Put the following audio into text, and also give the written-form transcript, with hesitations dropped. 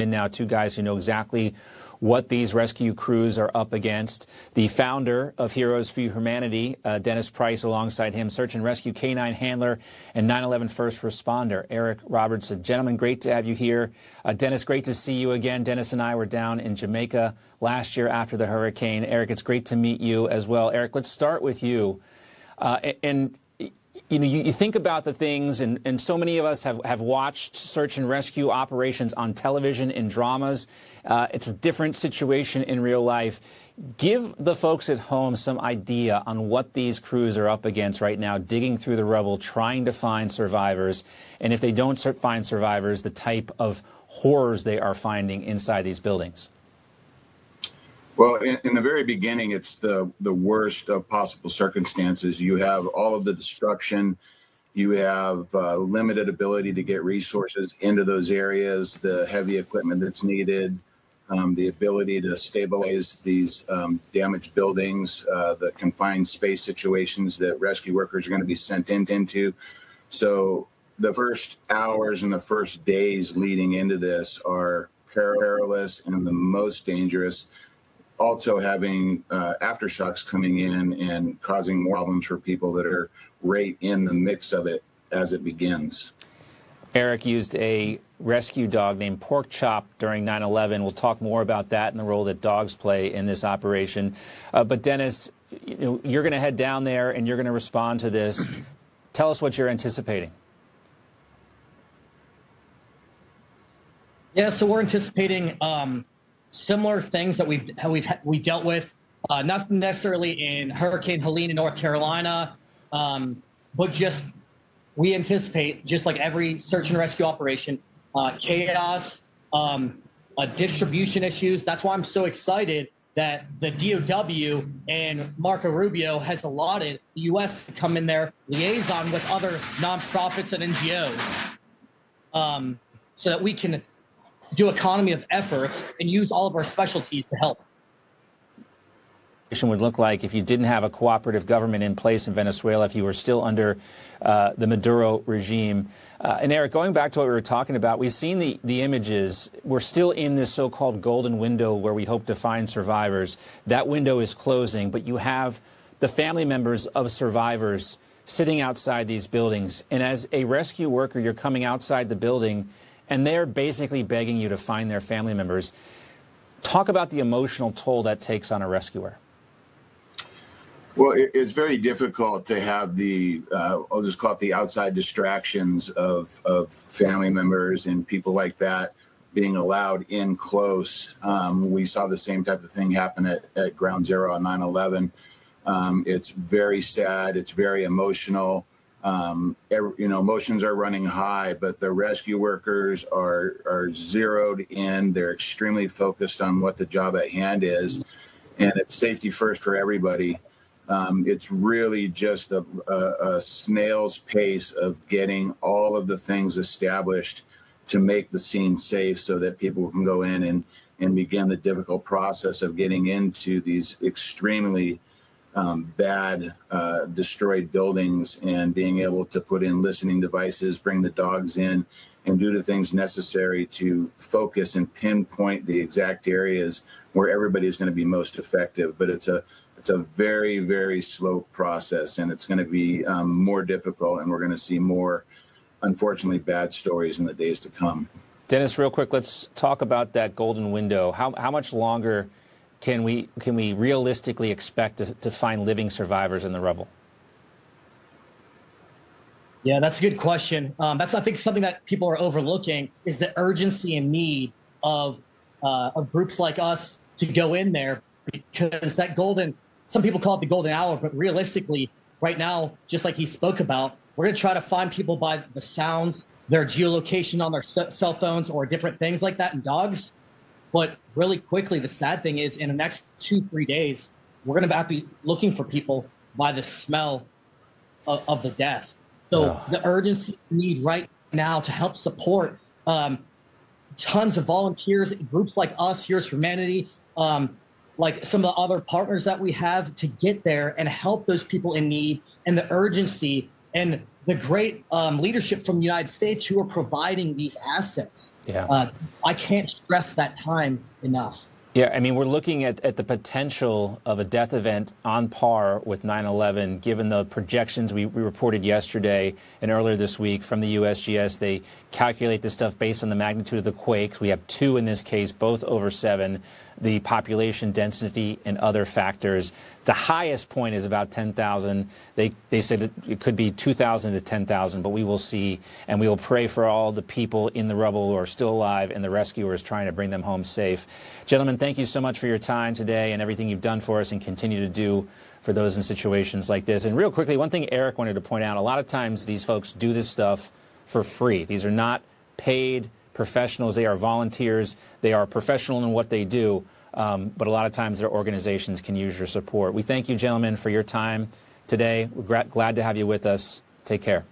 And now two guys who know exactly what these rescue crews are up against. The founder of Heroes for Humanity, Dennis Price, alongside him, search and rescue K-9 handler and 9/11 first responder, Erick Robertson. Gentlemen, great to have you here. Dennis, great to see you again. Dennis and I were down in Jamaica last year after the hurricane. Erick, it's great to meet you as well. Erick, let's start with you. You think about the things, and so many of us have watched search and rescue operations on television in dramas. It's a different situation in real life. Give the folks at home some idea on what these crews are up against right now, digging through the rubble, trying to find survivors. And if they don't find survivors, the type of horrors they are finding inside these buildings. Well, in the very beginning, it's the worst of possible circumstances. You have all of the destruction. You have limited ability to get resources into those areas, the heavy equipment that's needed, the ability to stabilize these damaged buildings, the confined space situations that rescue workers are going to be sent into. So the first hours and the first days leading into this are perilous and the most dangerous. Also having aftershocks coming in and causing more problems for people that are right in the mix of it as it begins. Erick used a rescue dog named Pork Chop during 9/11. We'll talk more about that and the role that dogs play in this operation. But Dennis, you're going to head down there and you're going to respond to this. Tell us what you're anticipating. Yeah, so we're anticipating similar things that we've dealt with, not necessarily in Hurricane Helene in North Carolina, but just we anticipate, just like every search and rescue operation, chaos, distribution issues. That's why I'm so excited that the DOW and Marco Rubio has allotted the U.S. to come in there, liaison with other nonprofits and NGOs, so that we can do economy of efforts and use all of our specialties to help. Would look like if you didn't have a cooperative government in place in Venezuela, if you were still under the Maduro regime. And Erick, going back to what we were talking about, we've seen the images. We're still in this so-called golden window where we hope to find survivors. That window is closing, but you have the family members of survivors sitting outside these buildings. And as a rescue worker, you're coming outside the building and they're basically begging you to find their family members. Talk about the emotional toll that takes on a rescuer. Well, it's very difficult to have I'll just call it the outside distractions of family members and people like that being allowed in close. We saw the same type of thing happen at Ground Zero on 9/11. It's very sad. It's very emotional. Emotions are running high, but the rescue workers are zeroed in. They're extremely focused on what the job at hand is, and it's safety first for everybody. It's really just a snail's pace of getting all of the things established to make the scene safe so that people can go in and begin the difficult process of getting into these extremely bad destroyed buildings and being able to put in listening devices, bring the dogs in, and do the things necessary to focus and pinpoint the exact areas where everybody is going to be most effective. But it's a very, very slow process, and it's going to be more difficult, and we're going to see more, unfortunately, bad stories in the days to come. Dennis, real quick, let's talk about that golden window. How much longer can we realistically expect to find living survivors in the rubble? Yeah, that's a good question. That's, I think, something that people are overlooking is the urgency and need of groups like us to go in there, because that some people call it the golden hour, but realistically, right now, just like he spoke about, we're going to try to find people by the sounds, their geolocation on their cell phones or different things like that, and dogs. But really quickly, the sad thing is in the next 2-3 days, we're going to be looking for people by the smell of the death. So the urgency need right now to help support tons of volunteers, groups like us, Heroes for Humanity, like some of the other partners that we have to get there and help those people in need, and the urgency and the great leadership from the United States who are providing these assets. Yeah. I can't stress that time enough. Yeah, I mean, we're looking at the potential of a death event on par with 9/11, given the projections we reported yesterday and earlier this week from the USGS. They calculate this stuff based on the magnitude of the quakes. We have 2 in this case, both over 7, the population density and other factors. The highest point is about 10,000. They said it could be 2,000 to 10,000, but we will see, and we will pray for all the people in the rubble who are still alive and the rescuers trying to bring them home safe. Gentlemen, thank you so much for your time today and everything you've done for us and continue to do for those in situations like this. And real quickly, one thing Eric wanted to point out, a lot of times these folks do this stuff for free. These are not paid professionals. They are volunteers. They are professional in what they do. But a lot of times their organizations can use your support. We thank you, gentlemen, for your time today. We're glad to have you with us. Take care.